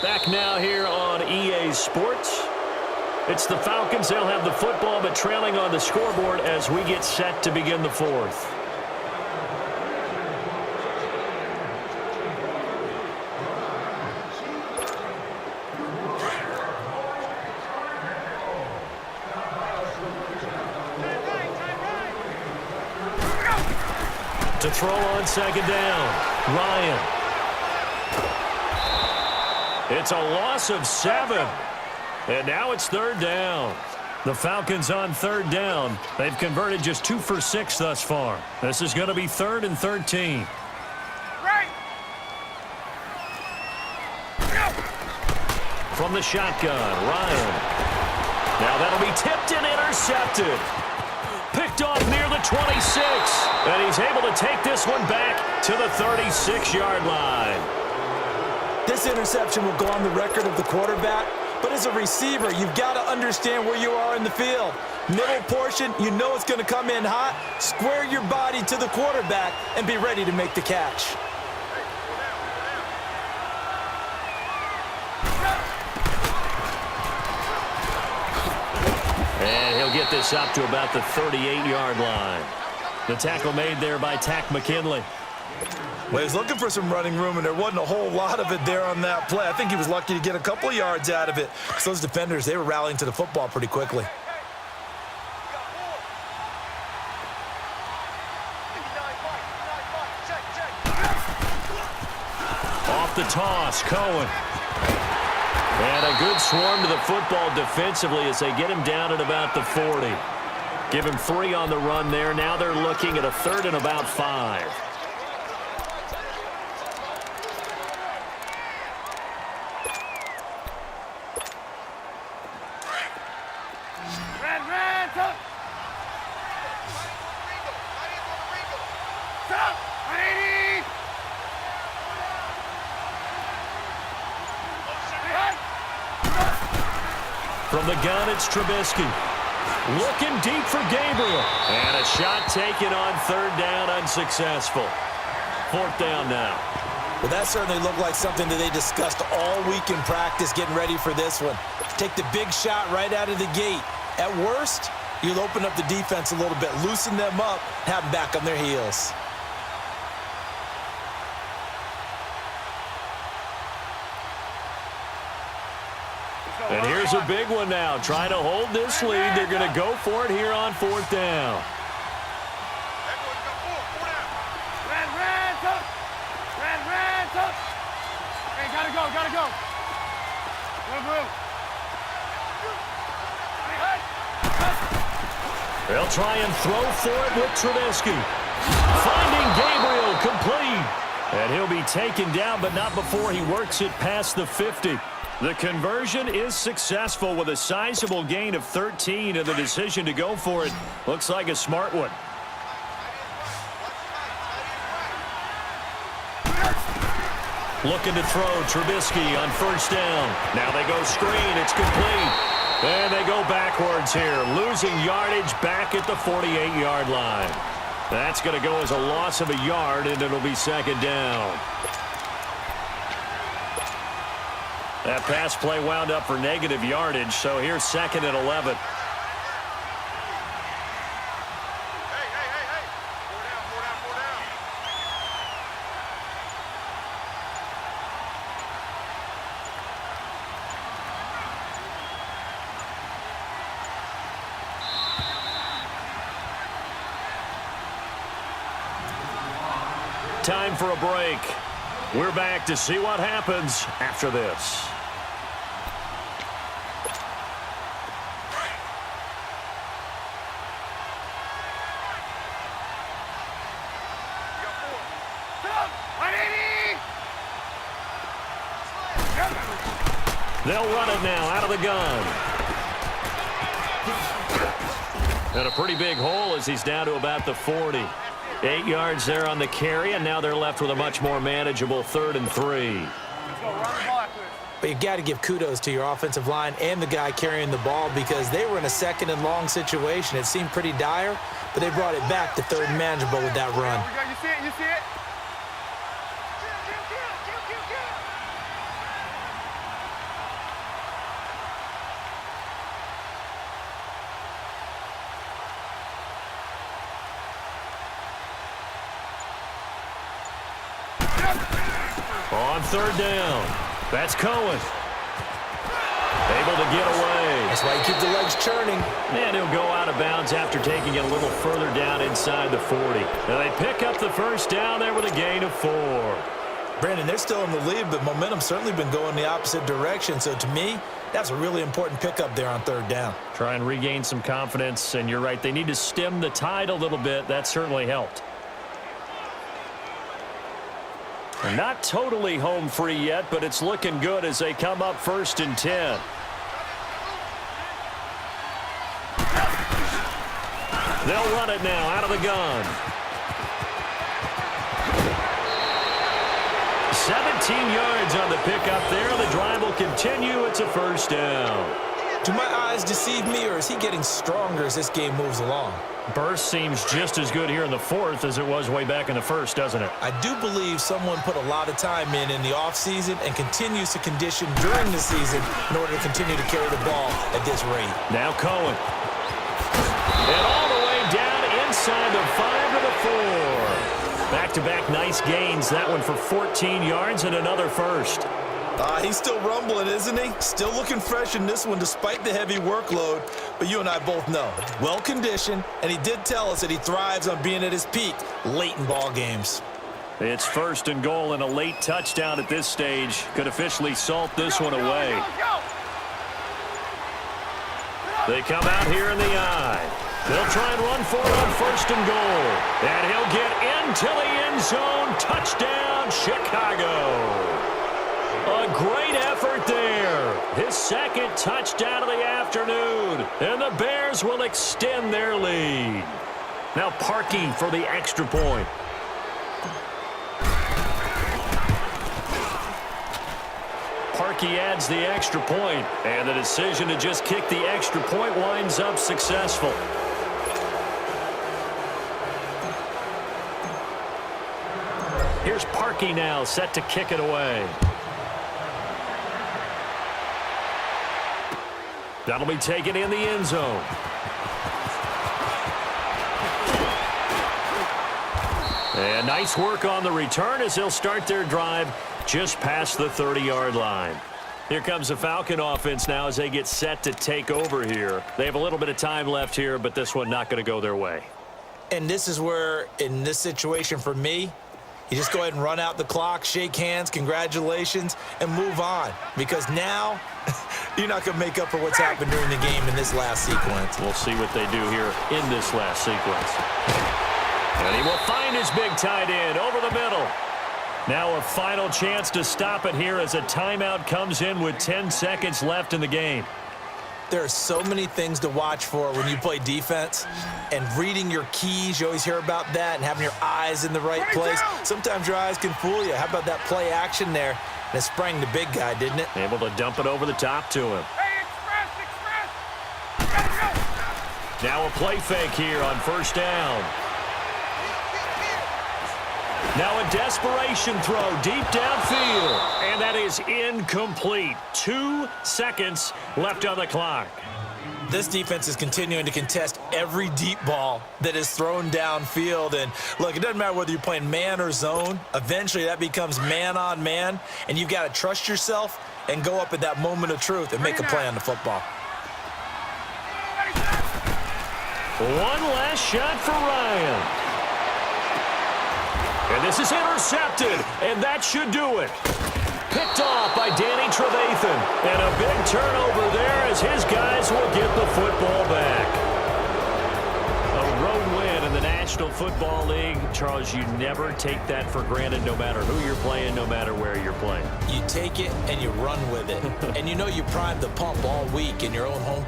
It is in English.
Back now here on EA Sports. It's the Falcons. They'll have the football, but trailing on the scoreboard as we get set to begin the fourth. To throw on second down, Ryan. It's a loss of 7. And now it's third down. The Falcons on third down. They've converted just 2 for 6 thus far. This is going to be 3rd and 13. Right. From the shotgun, Ryan. Now that'll be tipped and intercepted. Picked off near the 26. And he's able to take this one back to the 36-yard line. This interception will go on the record of the quarterback, but as a receiver, you've got to understand where you are in the field. Middle portion, you know it's going to come in hot. Square your body to the quarterback and be ready to make the catch. And he'll get this up to about the 38-yard line. The tackle made there by Tack McKinley. Well, he was looking for some running room, and there wasn't a whole lot of it there on that play. I think he was lucky to get a couple of yards out of it. So those defenders, they were rallying to the football pretty quickly. Off the toss, Cohen. And a good swarm to the football defensively as they get him down at about the 40. Give him 3 on the run there. Now they're looking at a 3rd and about 5. From the gun, it's Trubisky. Looking deep for Gabriel. And a shot taken on 3rd down, unsuccessful. 4th down now. Well, that certainly looked like something that they discussed all week in practice getting ready for this one. Take the big shot right out of the gate. At worst, you'll open up the defense a little bit, loosen them up, have them back on their heels. And here's a big one now. Trying to hold this lead. They're going to go for it here on 4th down. Hey, gotta go. They'll try and throw for it with Trubisky. Finding Gabriel complete. And he'll be taken down, but not before he works it past the 50. The conversion is successful with a sizable gain of 13, and the decision to go for it looks like a smart one. Looking to throw Trubisky on 1st down. Now they go screen. It's complete. And they go backwards here, losing yardage back at the 48-yard line. That's going to go as a loss of a yard, and it'll be 2nd down. That pass play wound up for negative yardage, so here's 2nd and 11. Time for a break. We're back to see what happens after this. They'll run it now out of the gun. And a pretty big hole as he's down to about the 40. 8 yards there on the carry, and now they're left with a much more manageable 3rd and 3. But you've got to give kudos to your offensive line and the guy carrying the ball because they were in a 2nd and long situation. It seemed pretty dire, but they brought it back to 3rd and manageable with that run. You see it? You see it? On third down, that's Cohen. Able to get away. That's why you keep the legs churning. And he'll go out of bounds after taking it a little further down inside the 40. Now they pick up the first down there with a gain of 4. Brandon, they're still in the lead, but momentum's certainly been going the opposite direction. So to me, that's a really important pickup there on third down. Try and regain some confidence, and you're right. They need to stem the tide a little bit. That certainly helped. They're not totally home free yet, but it's looking good as they come up 1st and 10. They'll run it now out of the gun. 17 yards on the pickup there. The drive will continue. It's a first down. Do my eyes deceive me, or is he getting stronger as this game moves along? Burst seems just as good here in the 4th as it was way back in the 1st, doesn't it? I do believe someone put a lot of time in the offseason and continues to condition during the season in order to continue to carry the ball at this rate. Now Cohen. And all the way down inside the 5 to the 4. Back-to-back nice gains. That one for 14 yards and another first. He's still rumbling, isn't he? Still looking fresh in this one despite the heavy workload. But you and I both know, well-conditioned, and he did tell us that he thrives on being at his peak late in ball games. It's 1st and goal, and a late touchdown at this stage could officially salt this one away. They come out here in the eye. They'll try and run for it on 1st and goal. And he'll get into the end zone. Touchdown, Chicago. A great effort there. His 2nd touchdown of the afternoon. And the Bears will extend their lead. Now Parkey for the extra point. Parkey adds the extra point, and the decision to just kick the extra point winds up successful. Here's Parkey now, set to kick it away. That'll be taken in the end zone. And nice work on the return as they'll start their drive just past the 30-yard line. Here comes the Falcon offense now as they get set to take over here. They have a little bit of time left here, but this one not going to go their way. And this is where, in this situation for me, you just go ahead and run out the clock, shake hands, congratulations, and move on. Because now, you're not going to make up for what's happened during the game in this last sequence. We'll see what they do here in this last sequence. And he will find his big tight end over the middle. Now a final chance to stop it here as a timeout comes in with 10 seconds left in the game. There are so many things to watch for when you play defense, and reading your keys, you always hear about that, and having your eyes in the right place. Sometimes your eyes can fool you. How about that play action there? And it sprang the big guy, didn't it? Able to dump it over the top to him. Hey, express! Gotta go! Now a play fake here on 1st down. Now a desperation throw deep downfield. And that is incomplete. 2 seconds left on the clock. This defense is continuing to contest every deep ball that is thrown downfield. And look, it doesn't matter whether you're playing man or zone. Eventually that becomes man on man. And you've got to trust yourself and go up at that moment of truth and make a play on the football. One last shot for Ryan. And this is intercepted, and that should do it. Picked off by Danny Trevathan. And a big turnover there as his guys will get the football back. A road win in the National Football League. Charles, you never take that for granted no matter who you're playing, no matter where you're playing. You take it and you run with it. And you know you primed the pump all week in your own home.